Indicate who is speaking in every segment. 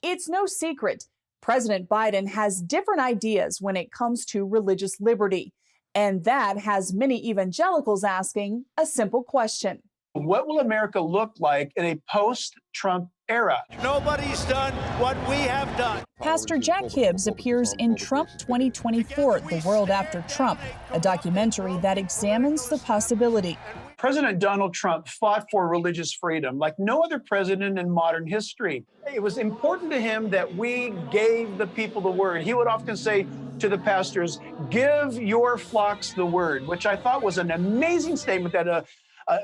Speaker 1: It's no secret President Biden has different ideas when it comes to religious liberty. And that has many evangelicals asking a simple question.
Speaker 2: What will America look like in a post-Trump era?
Speaker 3: Nobody's done what we have done.
Speaker 1: Pastor Jack Hibbs appears in Trump 2024, The World After Trump, a documentary that examines the possibility.
Speaker 2: President Donald Trump fought for religious freedom like no other president in modern history. It was important to him that we gave the people the word. He would often say to the pastors, "Give your flocks the word," which I thought was an amazing statement that a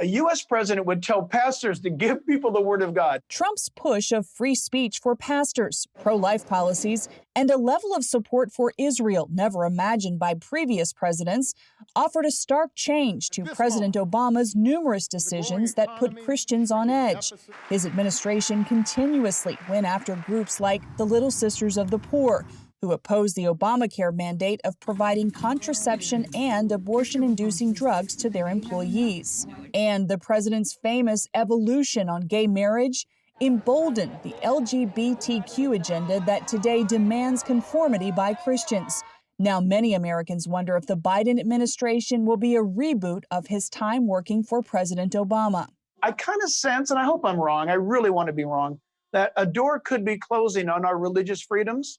Speaker 2: U.S. president would tell pastors to give people the word of God.
Speaker 1: Trump's push of free speech for pastors, pro-life policies, and a level of support for Israel never imagined by previous presidents offered a stark change to President Obama's numerous decisions that put Christians on edge. His administration continuously went after groups like the Little Sisters of the Poor, who opposed the Obamacare mandate of providing contraception and abortion-inducing drugs to their employees. And the president's famous evolution on gay marriage emboldened the LGBTQ agenda that today demands conformity by Christians. Now, many Americans wonder if the Biden administration will be a reboot of his time working for President Obama.
Speaker 2: I kind of sense, and I hope I'm wrong, I really want to be wrong, that a door could be closing on our religious freedoms.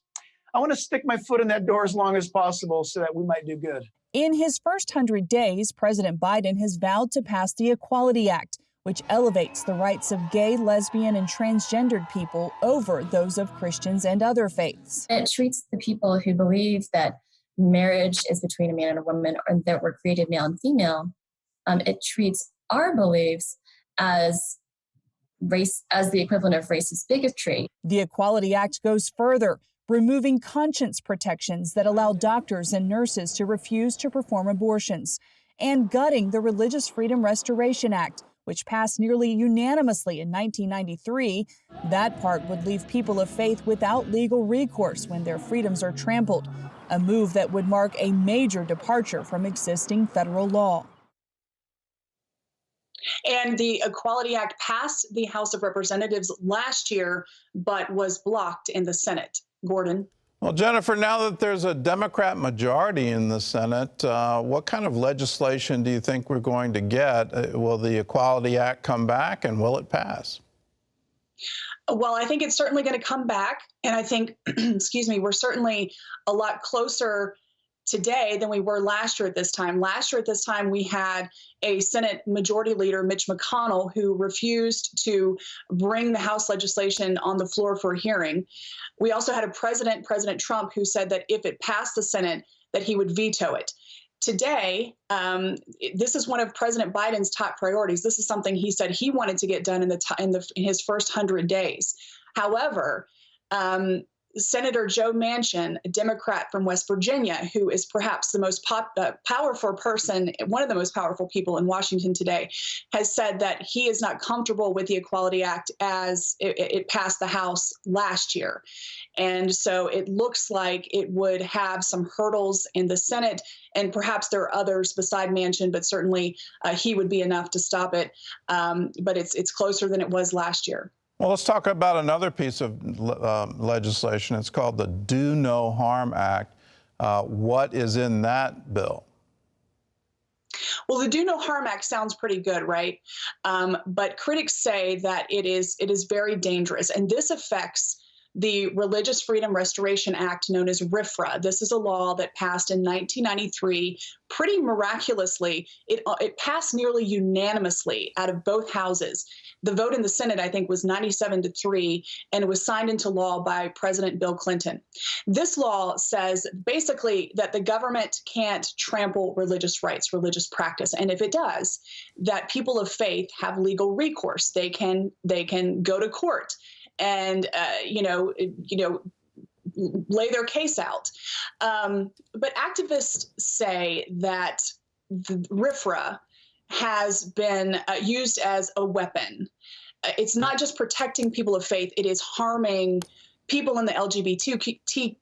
Speaker 2: I want to stick my foot in that door as long as possible so that we might do good.
Speaker 1: In his first 100 days, President Biden has vowed to pass the Equality Act, which elevates the rights of gay, lesbian, and transgendered people over those of Christians and other faiths.
Speaker 4: It treats the people who believe that marriage is between a man and a woman, or that we're created male and female. It treats our beliefs as race, as the equivalent of racist bigotry.
Speaker 1: The Equality Act goes further, removing conscience protections that allow doctors and nurses to refuse to perform abortions, and gutting the Religious Freedom Restoration Act, which passed nearly unanimously in 1993. That part would leave people of faith without legal recourse when their freedoms are trampled, a move that would mark a major departure from existing federal law.
Speaker 5: And the Equality Act passed the House of Representatives last year, but was blocked in the Senate. Gordon.
Speaker 6: Well, Jennifer, now that there's a Democrat majority in the Senate, what kind of legislation do you think we're going to get? Will the Equality Act come back, and will it pass?
Speaker 5: Well, I think it's certainly going to come back. And I think, excuse me, we're certainly a lot closer today than we were last year at this time. Last year at this time, we had a Senate Majority Leader, Mitch McConnell, who refused to bring the House legislation on the floor for a hearing. We also had a President Trump, who said that if it passed the Senate, that he would veto it. Today, this is one of President Biden's top priorities. This is something he said he wanted to get done in his first 100 days. However, Senator Joe Manchin, a Democrat from West Virginia, who is perhaps the most powerful person, one of the most powerful people in Washington today, has said that he is not comfortable with the Equality Act as it passed the House last year. And so it looks like it would have some hurdles in the Senate, and perhaps there are others beside Manchin, but certainly he would be enough to stop it. But it's closer than it was last year.
Speaker 6: Well, let's talk about another piece of legislation. It's called the Do No Harm Act. What is in that bill?
Speaker 5: Well, the Do No Harm Act sounds pretty good, right? But critics say that it is very dangerous, and this affects the Religious Freedom Restoration Act, known as RFRA. This is a law that passed in 1993. Pretty miraculously, it passed nearly unanimously out of both houses. The vote in the Senate, I think, was 97-3, and it was signed into law by President Bill Clinton. This law says basically that the government can't trample religious rights, religious practice, and if it does, that people of faith have legal recourse. They can go to court and lay their case out. But activists say that the RFRA has been used as a weapon. It's not just protecting people of faith, it is harming people in the LGBT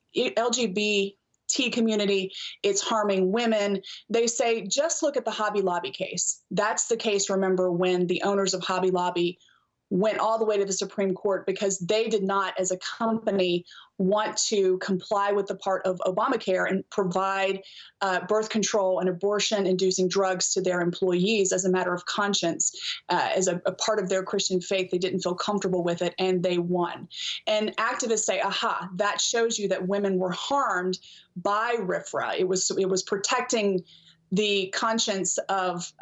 Speaker 5: community. It's harming women. They say, just look at the Hobby Lobby case. That's the case, remember, when the owners of Hobby Lobby went all the way to the Supreme Court because they did not, as a company, want to comply with the part of Obamacare and provide birth control and abortion-inducing drugs to their employees as a matter of conscience, as a part of their Christian faith. They didn't feel comfortable with it, and they won. And activists say, aha, that shows you that women were harmed by RFRA. It was protecting the conscience of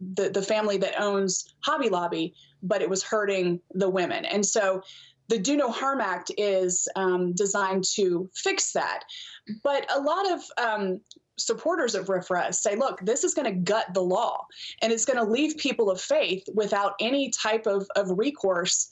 Speaker 5: the family that owns Hobby Lobby, but it was hurting the women. And so the Do No Harm Act is designed to fix that. But a lot of supporters of RFRA say, look, this is going to gut the law, and it's going to leave people of faith without any type of recourse,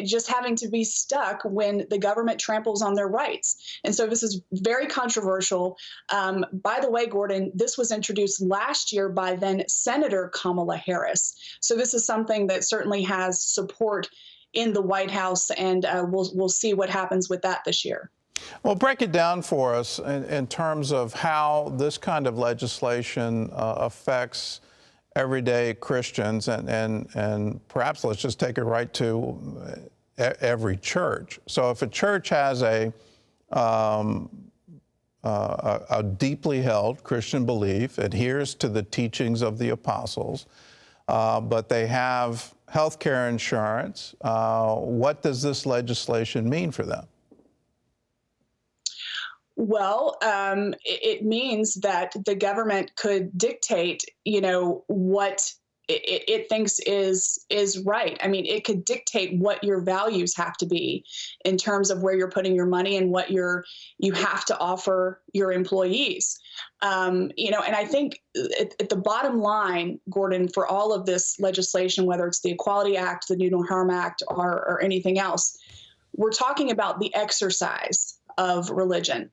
Speaker 5: just having to be stuck when the government tramples on their rights. And so this is very controversial. By the way, Gordon, this was introduced last year by then Senator Kamala Harris. So this is something that certainly has support in the White House, and we'll see what happens with that this year.
Speaker 6: Well, break it down for us in terms of how this kind of legislation affects everyday Christians, and perhaps let's just take it right to every church. So if a church has a deeply held Christian belief, adheres to the teachings of the apostles, but they have health care insurance, what does this legislation mean for them?
Speaker 5: Well, it means that the government could dictate, what it thinks is right. I mean, it could dictate what your values have to be in terms of where you're putting your money and what you have to offer your employees. And I think at the bottom line, Gordon, for all of this legislation, whether it's the Equality Act, the Do No Harm Act, or anything else, we're talking about the exercise of religion.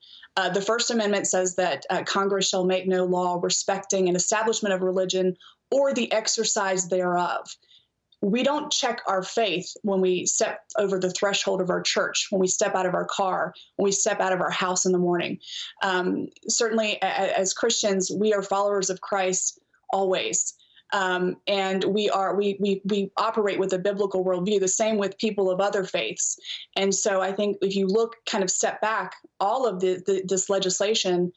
Speaker 5: The First Amendment says that Congress shall make no law respecting an establishment of religion or the exercise thereof. We don't check our faith when we step over the threshold of our church, when we step out of our car, when we step out of our house in the morning. Certainly, as Christians, we are followers of Christ always. And we operate with a biblical worldview, the same with people of other faiths. And so I think if you look kind of step back, all of this legislation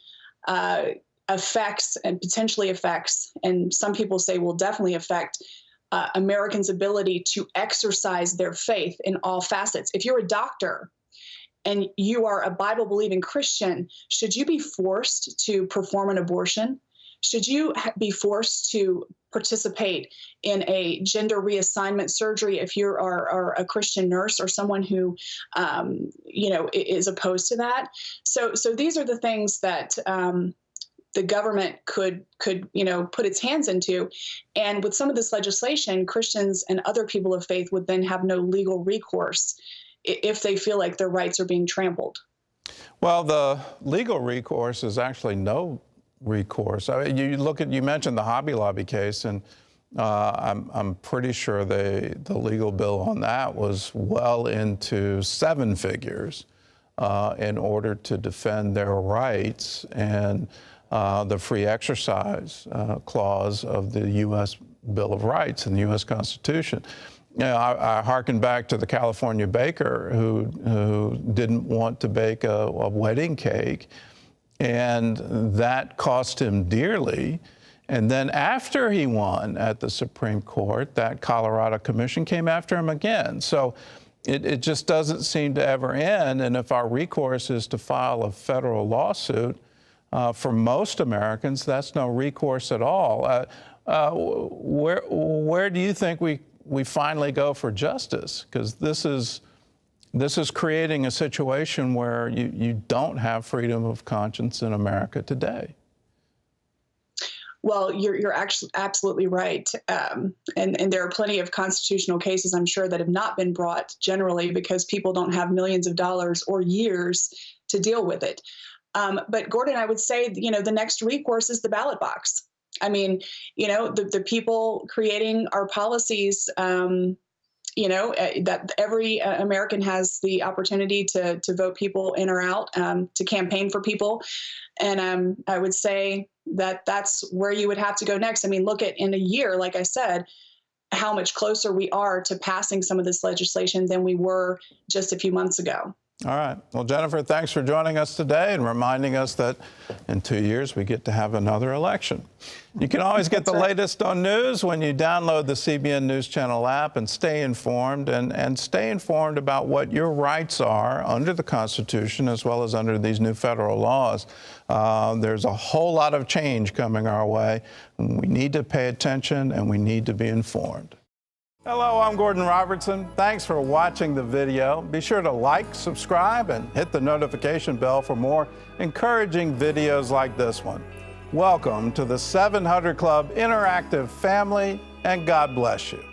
Speaker 5: affects and potentially affects, and some people say will definitely affect Americans' ability to exercise their faith in all facets. If you're a doctor and you are a Bible-believing Christian, should you be forced to perform an abortion? Should you be forced to participate in a gender reassignment surgery if you are a Christian nurse or someone who, is opposed to that? So these are the things that the government could put its hands into. And with some of this legislation, Christians and other people of faith would then have no legal recourse if they feel like their rights are being trampled.
Speaker 6: Well, the legal recourse is actually no recourse. I mean, you mentioned the Hobby Lobby case, and I'm pretty sure the legal bill on that was well into 7 figures in order to defend their rights and the free exercise clause of the U.S. Bill of Rights and the U.S. Constitution. I hearken back to the California baker who didn't want to bake a wedding cake, and that cost him dearly. And then after he won at the Supreme Court, that Colorado Commission came after him again. So it just doesn't seem to ever end. And if our recourse is to file a federal lawsuit, for most Americans, that's no recourse at all. Where do you think we finally go for justice? Because this is creating a situation where you don't have freedom of conscience in America today.
Speaker 5: Well, you're actually absolutely right. And there are plenty of constitutional cases, I'm sure, that have not been brought generally because people don't have millions of dollars or years to deal with it. But Gordon, I would say, the next recourse is the ballot box. I mean, the people creating our policies, that every American has the opportunity to vote people in or out, to campaign for people. And I would say that that's where you would have to go next. I mean, look at in a year, like I said, how much closer we are to passing some of this legislation than we were just a few months ago.
Speaker 6: All right. Well, Jennifer, thanks for joining us today and reminding us that in 2 years we get to have another election. You can always get the latest on news when you download the CBN News Channel app and stay informed and stay informed about what your rights are under the Constitution as well as under these new federal laws. There's a whole lot of change coming our way. We need to pay attention and we need to be informed. Hello, I'm Gordon Robertson. Thanks for watching the video. Be sure to like, subscribe, and hit the notification bell for more encouraging videos like this one. Welcome to the 700 Club Interactive family, and God bless you.